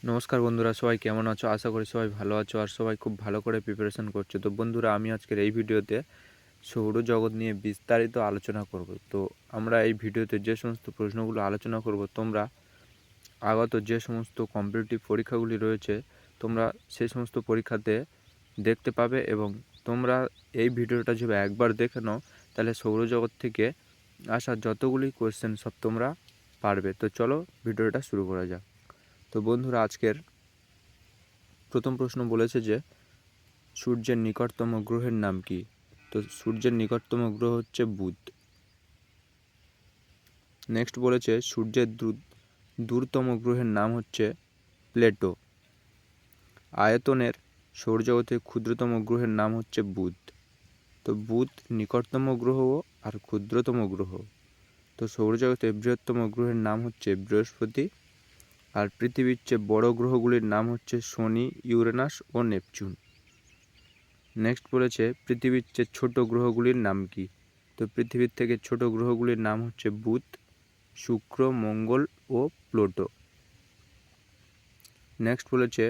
নমস্কার বন্ধুরা, সবাই কেমন আছো? আশা করি সবাই ভালো আছো আর সবাই খুব ভালো করে প্রিপারেশন করছো। তো বন্ধুরা, আমি আজকের এই ভিডিওতে সৌরজগৎ নিয়ে বিস্তারিত আলোচনা করব। তো আমরা এই ভিডিওতে যে সমস্ত প্রশ্নগুলো আলোচনা করব, তোমরা আগত যে সমস্ত কম্পিটিটিভ পরীক্ষাগুলি রয়েছে তোমরা সেই সমস্ত পরীক্ষাতে দেখতে পাবে এবং তোমরা এই ভিডিওটা যদি একবার দেখে নাও তাহলে সৌরজগৎ থেকে আসা যতগুলি কোয়েশ্চেন সব তোমরা পারবে। তো চলো ভিডিওটা শুরু করা যাক। তো বন্ধুরা, আজকের প্রথম প্রশ্ন বলেছে যে সূর্যের নিকটতম গ্রহের নাম কি? তো সূর্যের নিকটতম গ্রহ হচ্ছে বুধ। নেক্সট বলেছে সূর্যের দূরতম গ্রহের নাম হচ্ছে প্লেটো। আয়তনের সৌরজগতের ক্ষুদ্রতম গ্রহের নাম হচ্ছে বুধ। তো বুধ নিকটতম গ্রহ আর ক্ষুদ্রতম গ্রহ। তো সৌরজগতের বৃহত্তম গ্রহের নাম হচ্ছে বৃহস্পতি। আর পৃথিবীর চেয়ে বড় গ্রহগুলির নাম হচ্ছে শনি, ইউরেনাস ও নেপচুন। নেক্সট বলেছে পৃথিবীর চেয়ে ছোট গ্রহগুলির নাম কি? তো পৃথিবীর থেকে ছোট গ্রহগুলির নাম হচ্ছে বুধ, শুক্র, মঙ্গল ও প্লুটো। নেক্সট বলেছে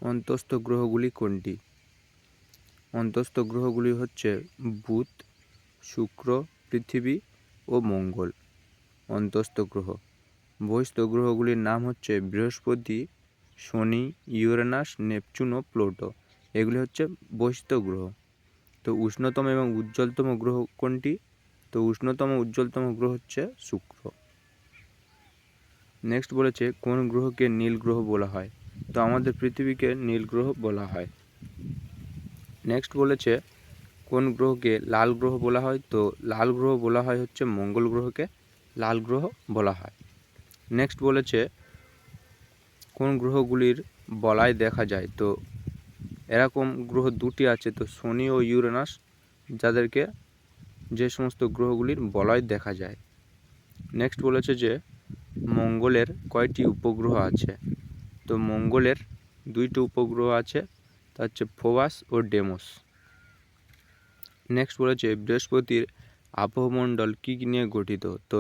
অন্তস্থ গ্রহগুলি কোনটি? অন্তস্থ গ্রহগুলি হচ্ছে বুধ, শুক্র, পৃথিবী ও মঙ্গল অন্তস্থ গ্রহ। বহিস্থ গ্রহগুলির নাম হচ্ছে বৃহস্পতি, শনি, ইউরেনাস, নেপচুন ও প্লুটো। এগুলি হচ্ছে বহিস্থ গ্রহ। তো উষ্ণতম এবং উজ্জ্বলতম গ্রহ কোনটি? তো উষ্ণতম উজ্জ্বলতম গ্রহ হচ্ছে শুক্র। নেক্সট বলেছে কোন গ্রহকে নীল গ্রহ বলা হয়? তো আমাদের পৃথিবীকে নীল গ্রহ বলা হয়। নেক্সট বলেছে কোন গ্রহকে লাল গ্রহ বলা হয়? তো লাল গ্রহ বলা হয় হচ্ছে মঙ্গল গ্রহকে লাল গ্রহ বলা হয়। নেক্সট বলেছে কোন গ্রহগুলির বলয় দেখা যায়? তো এরকম গ্রহ দুটি আছে, তো শনি ও ইউরেনাস, যাদেরকে যে সমস্ত গ্রহগুলির বলয় দেখা যায়। নেক্সট বলেছে যে মঙ্গলের কয়টি উপগ্রহ আছে? তো মঙ্গলের দুইটি উপগ্রহ আছে, তা হচ্ছে ফোবাস ও ডেমোস। নেক্সট বলেছে বৃহস্পতির আবহমণ্ডল কী নিয়ে গঠিত? তো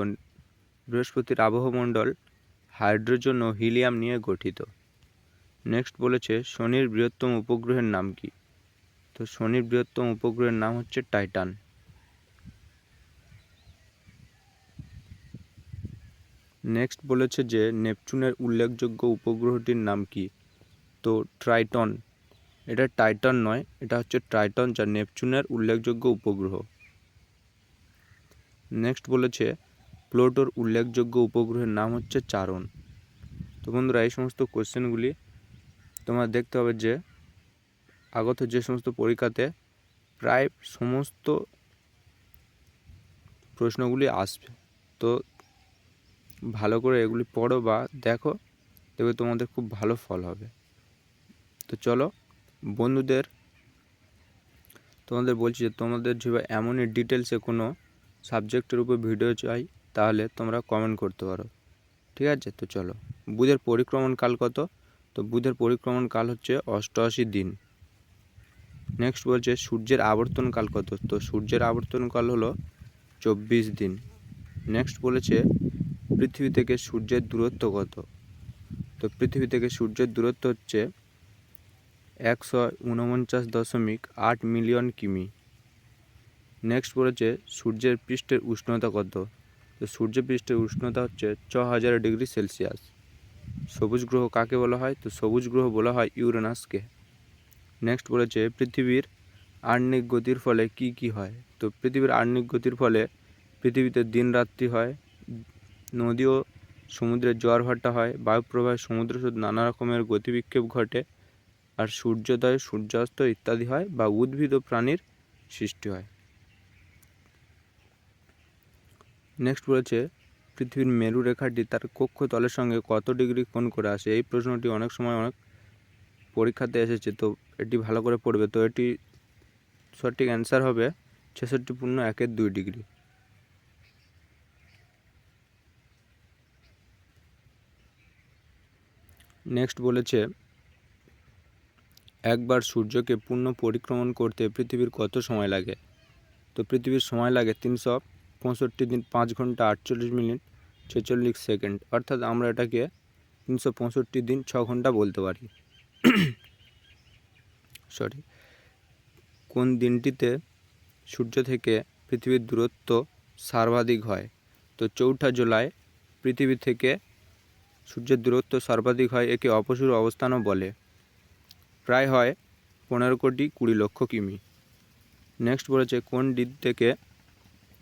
বৃহস্পতির আবহমণ্ডল হাইড্রোজেন ও হিলিয়াম নিয়ে গঠিত। নেক্সট বলেছে শনির বৃহত্তম উপগ্রহের নাম কি? তো শনির বৃহত্তম উপগ্রহের নাম হচ্ছে টাইটান। নেক্সট বলেছে যে নেপচুনের উল্লেখযোগ্য উপগ্রহটির নাম কি? তো ট্রাইটন। এটা টাইটান নয়, এটা হচ্ছে ট্রাইটন, যা নেপচুনের উল্লেখযোগ্য উপগ্রহ। নেক্সট বলেছে প্লুটোর উল্লেখযোগ্য উপগ্রহের নাম হচ্ছে চারণ। তো বন্ধুরা, এই সমস্ত কোশ্চেনগুলি তোমার দেখতে হবে যে আগত যে সমস্ত পরীক্ষাতে প্রায় সমস্ত প্রশ্নগুলি আসবে। তো ভালো করে এগুলি পড়ো বা দেখো, দেখবে তোমাদের খুব ভালো ফল হবে। তো চলো তোমাদের বলছি যে তোমাদের যে এমনই ডিটেলসে কোনো সাবজেক্টের উপর ভিডিও চাই তাহলে তোমরা কমেন্ট করতে পারো, ঠিক আছে? তো চলো, বুধের পরিক্রমণ কাল কত? তো বুধের পরিক্রমণ কাল হচ্ছে 88 দিন। নেক্সট বলছে সূর্যের আবর্তন কাল কত? তো সূর্যের আবর্তন কাল হলো 24 দিন। নেক্সট বলেছে পৃথিবী থেকে সূর্যের দূরত্ব কত? তো পৃথিবী থেকে সূর্যের দূরত্ব হচ্ছে 149.8 মিলিয়ন কিমি। নেক্সট বলেছে সূর্যের পৃষ্ঠের উষ্ণতা কত? তো সূর্যের পৃষ্ঠের উষ্ণতা হচ্ছে 6000 ডিগ্রি সেলসিয়াস। সবুজ গ্রহ কাকে বলা হয়? তো সবুজ গ্রহ বলা হয় ইউরেনাসকে। নেক্সট বলেছে পৃথিবীর আহ্নিক গতির ফলে কি কি হয়? তো পৃথিবীর আহ্নিক গতির ফলে পৃথিবীতে দিন রাত্রি হয়, নদী ও সমুদ্রের জোয়ার ভাটা হয়, বায়ুপ্রবাহে সমুদ্রস্রোত নানা রকমের গতিবিক্ষেপ ঘটে, আর সূর্যোদয়, সূর্যাস্ত ইত্যাদি হয়, বা উদ্ভিদ ও প্রাণীর সৃষ্টি হয়। নেক্সট বলেছে পৃথিবীর মেরু রেখাটি তার কক্ষতলের সঙ্গে কত ডিগ্রি কোণ করে আসে? এই প্রশ্নটি অনেক সময় অনেক পরীক্ষাতে এসেছে, তো এটি ভালো করে পড়বে। তো এটি সঠিক অ্যান্সার হবে 66.12 ডিগ্রি। নেক্সট বলেছে একবার সূর্যকে পূর্ণ পরিক্রমণ করতে পৃথিবীর কত সময় লাগে? তো পৃথিবীর সময় লাগে 365 দিন, 5 ঘন্টা 48 মিনিট 46 সেকেন্ড। অর্থাৎ আমরা এটাকে 365 দিন 6 ঘন্টা বলতে পারি। কোন দিনটিতে সূর্য থেকে পৃথিবীর দূরত্ব সর্বাধিক হয়? তো 4 জুলাই পৃথিবী থেকে সূর্যের দূরত্ব সর্বাধিক হয়, একে অপসূর অবস্থানও বলে। প্রায় হয় 15,20,00,000 কিমি। নেক্সট বলেছে কোন দিন থেকে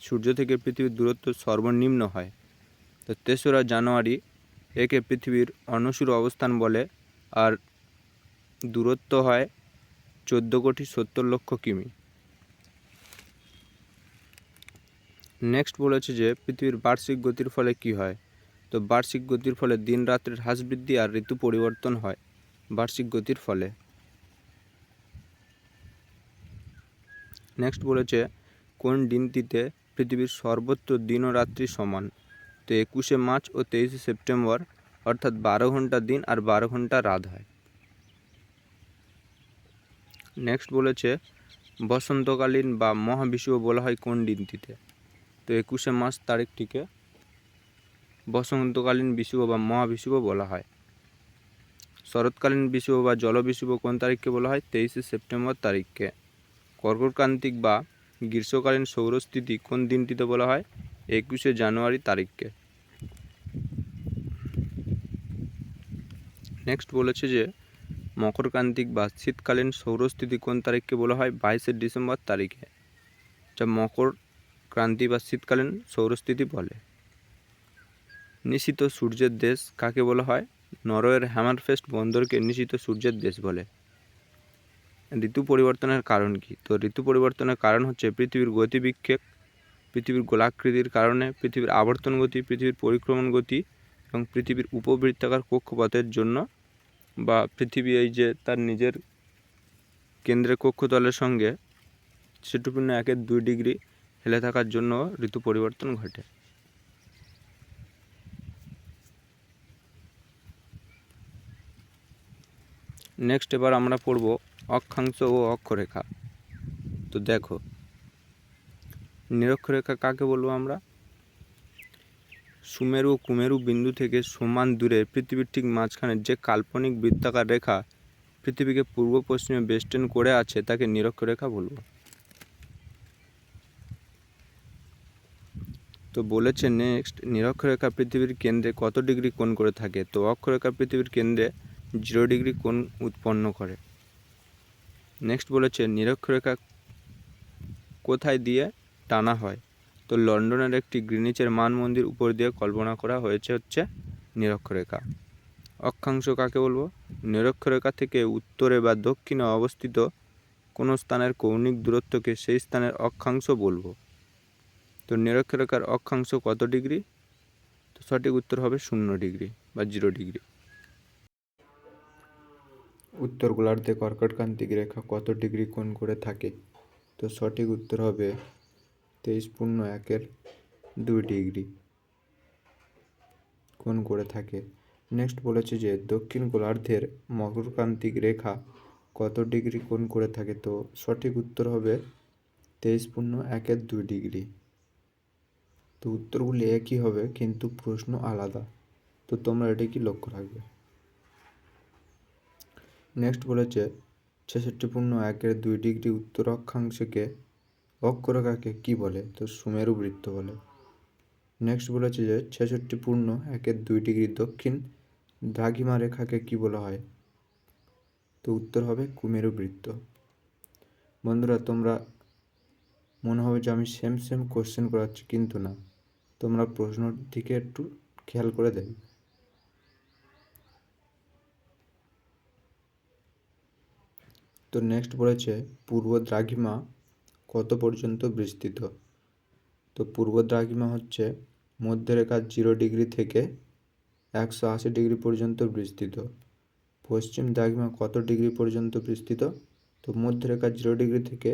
সূর্য থেকে পৃথিবীর দূরত্ব সর্বনিম্ন হয়? তো 3রা জানুয়ারি, একে পৃথিবীর অনসূর অবস্থান বলে, আর দূরত্ব হয় 14,70,00,000 কিমি। নেক্সট বলেছে যে পৃথিবীর বার্ষিক গতির ফলে কি হয়? তো বার্ষিক গতির ফলে দিন রাত্রের হ্রাস বৃদ্ধি আর ঋতু পরিবর্তন হয় বার্ষিক গতির ফলে। নেক্সট বলেছে কোন দিনটিতে পৃথিবীর সর্বত্র দিন ও রাত্রি সমান? তো 21 মার্চ ও 23 সেপ্টেম্বর, অর্থাৎ 12 ঘন্টা দিন আর 12 ঘন্টা রাত হয়। নেক্সট বলেছে বসন্তকালীন বা মহাবিষুব বলা হয় কোন দিনটিতে? তো 21 মার্চ তারিখটিকে বসন্তকালীন বিষুব বা মহাবিষুব বলা হয়। শরৎকালীন বিষুব বা জলবিষুব কোন তারিখকে বলা হয়? 23 সেপ্টেম্বর তারিখকে। কর্কটক্রান্তিক বা গ্রীষ্মকালীন সৌরস্থিতি কোন দিনটিতে বলা হয়? 21 জানুয়ারি তারিখকে। নেক্সট বলেছে যে মকরক্রান্তিক বা শীতকালীন সৌরস্থিতি কোন তারিখকে বলা হয়? 22 ডিসেম্বর তারিখে, যা মকর ক্রান্তি বা শীতকালীন সৌরস্থিতি বলে। নিশীত সূর্যের দেশ কাকে বলা হয়? নরওয়ের হ্যামারফেস্ট বন্দরকে নিশীত সূর্যের দেশ বলে। ঋতু পরিবর্তনের কারণ কি? তো ঋতু পরিবর্তনের কারণ হচ্ছে পৃথিবীর গতিবিক্ষেপ, পৃথিবীর গোলাকৃতির কারণে, পৃথিবীর আবর্তন গতি, পৃথিবীর পরিক্রমণ গতি এবং পৃথিবীর উপবৃত্তাকার কক্ষপথের জন্য, বা পৃথিবী এই যে তার নিজের কেন্দ্রের কক্ষতলের সঙ্গে 63.12 ডিগ্রি হেলে থাকার জন্য ঋতু পরিবর্তন ঘটে। নেক্সট এবার আমরা পড়ব অক্ষাংশ ও অক্ষরেখা। তো দেখো, নিরক্ষরেখা কাকে বলবো আমরা? সুমেরু ও কুমেরু বিন্দু থেকে সমান দূরে পৃথিবীর ঠিক মাঝখানে যে কাল্পনিক বৃত্তাকার রেখা পৃথিবীকে পূর্ব পশ্চিমে বেষ্টন করে আছে তাকে নিরক্ষরেখা বলবো। তো বলেছে নেক্সট, নিরক্ষরেখা পৃথিবীর কেন্দ্রে কত ডিগ্রি কোণ করে থাকে? তো অক্ষরেখা পৃথিবীর কেন্দ্রে 0 ডিগ্রি কোণ উৎপন্ন করে। নেক্সট বলেছে নিরক্ষরেখা কোথায় দিয়ে টানা হয়? তো লন্ডনের একটি গ্রিনিচের মানমন্দির উপর দিয়ে কল্পনা করা হয়েছে হচ্ছে নিরক্ষরেখা। অক্ষাংশ কাকে বলবো? নিরক্ষরেখা থেকে উত্তরে বা দক্ষিণে অবস্থিত কোনো স্থানের কৌণিক দূরত্বকে সেই স্থানের অক্ষাংশ বলবো। তো নিরক্ষরেখার অক্ষাংশ কত ডিগ্রি? তো সঠিক উত্তর হবে 0 ডিগ্রি বা 0 ডিগ্রি। উত্তর গোলার্ধে কর্কটক্রান্তিক রেখা কত ডিগ্রি কোণ করে থাকে? তো সঠিক উত্তর হবে 23.12 ডিগ্রি কোণ করে থাকে। নেক্সট বলেছে যে দক্ষিণ গোলার্ধের মকরক্রান্তিক রেখা কত ডিগ্রি কোণ করে থাকে? তো সঠিক উত্তর হবে 23.12 ডিগ্রি। তো উত্তরগুলি একই হবে কিন্তু প্রশ্ন আলাদা, তো তোমরা এটা কি লক্ষ্য রাখবে। নেক্সট বলেছে 66.12 ডিগ্রি উত্তর অক্ষাংশকে অক্ষরেখাকে কি বলে? তো সুমেরু বৃত্ত বলে। নেক্সট বলেছে যে 66.12 ডিগ্রি দক্ষিণ দ্রাঘিমা রেখাকে কি বলা হয়? তো উত্তর হবে কুমেরু বৃত্ত। বন্ধুরা, তোমরা মনে হবে যে আমি সেম কোশ্চেন করাচ্ছি, কিন্তু না, তোমরা প্রশ্নর দিকে একটু খেয়াল করে দেখবে। তো নেক্সট বলেছে পূর্ব দ্রাঘিমা কত পর্যন্ত বিস্তৃত? তো পূর্ব দ্রাঘিমা হচ্ছে মধ্যরেখার 0 ডিগ্রি থেকে 180 ডিগ্রি পর্যন্ত বিস্তৃত। পশ্চিম দ্রাঘিমা কত ডিগ্রি পর্যন্ত বিস্তৃত? তো মধ্যরেখার 0 ডিগ্রি থেকে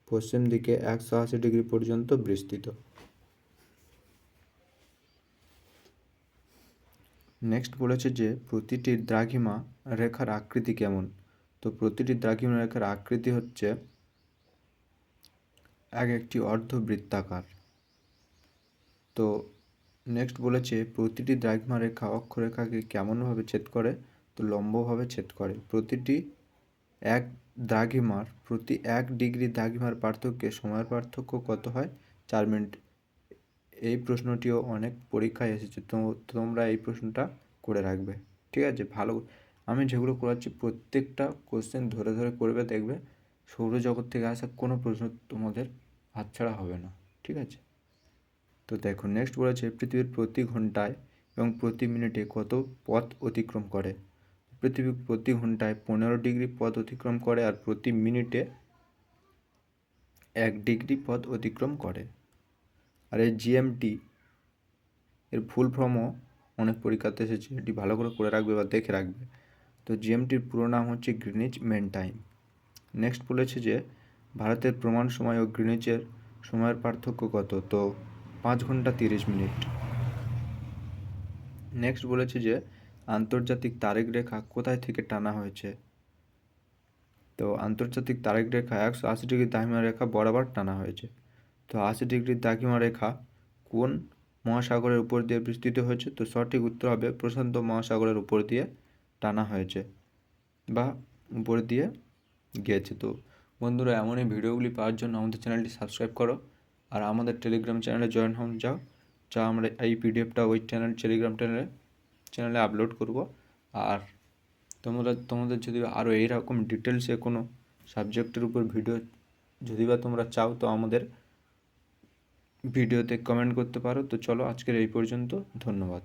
পশ্চিম দিকে 180 ডিগ্রি পর্যন্ত বিস্তৃত। নেক্সট বলেছে যে প্রতিটি দ্রাঘিমা রেখার আকৃতি কেমন? তো প্রতিটি দ্রাঘিমা রেখার আকৃতি হচ্ছে একটি অর্ধবৃত্তাকার। তো নেক্সট বলেছে প্রতিটি দ্রাঘিমা রেখা অক্ষরেখাকে কেমনভাবে ছেদ করে? তো লম্বভাবে ছেদ করে। প্রতিটি এক দ্রাঘিমার প্রতি 1 ডিগ্রি দ্রাঘিমার পার্থক্যে সময়ের পার্থক্য কত হয়? 4 মিনিট। এই প্রশ্নটিও অনেক পরীক্ষায় এসেছে, তো তোমরা এই প্রশ্নটা করে রাখবে, ঠিক আছে? ভালো, আমি যেগুলো করাচ্ছি প্রত্যেকটা কোশ্চেন ধরে ধরে করবে, দেখবে সৌরজগৎ থেকে আসা কোনো প্রশ্ন তোমাদের হাতছাড়া হবে না, ঠিক আছে? তো দেখো নেক্সট বলেছে পৃথিবীর প্রতি ঘন্টায় এবং প্রতি মিনিটে কত পথ অতিক্রম করে? পৃথিবী প্রতি ঘন্টায় 15 ডিগ্রি পথ অতিক্রম করে আর প্রতি মিনিটে 1 ডিগ্রি পথ অতিক্রম করে। আর এই জিএমটি এর ফুল ফর্মও অনেক পরীক্ষাতে এসেছে, এটি ভালো করে রাখবে বা দেখে রাখবে। তো জিএমটির পুরো নাম হচ্ছে গ্রিনিচ মেন টাইম। নেক্সট বলেছে যে ভারতের প্রমাণ সময় ও গ্রিনিচের সময়ের পার্থক্য কত? তো 5 ঘন্টা 30 মিনিট। নেক্সট বলেছে যে আন্তর্জাতিক তারিখ রেখা কোথায় থেকে টানা হয়েছে? তো আন্তর্জাতিক তারিখ রেখা 180 ডিগ্রি দ্রাঘিমা রেখা বরাবর টানা হয়েছে। তো 80 ডিগ্রি দ্রাঘিমা রেখা কোন মহাসাগরের উপর দিয়ে বিস্তৃত হয়েছে? তো সঠিক উত্তর হবে প্রশান্ত মহাসাগরের উপর দিয়ে টানা হয়েছে বা উপর দিয়ে গিয়েছে। তো বন্ধুরা, এমনই ভিডিওগুলি পাওয়ার জন্য আমাদের চ্যানেলটি সাবস্ক্রাইব করো আর আমাদের টেলিগ্রাম চ্যানেলে জয়েন হন যাও, যা আমরা এই পিডিএফটা ওই টেলিগ্রাম চ্যানেলে আপলোড করব। আর তোমাদের যদি আরও এইরকম ডিটেলসে কোনো সাবজেক্টের উপর ভিডিও যদি বা তোমরা চাও, তো আমাদের ভিডিওতে কমেন্ট করতে পারো। তো চলো আজকের এই পর্যন্ত, ধন্যবাদ।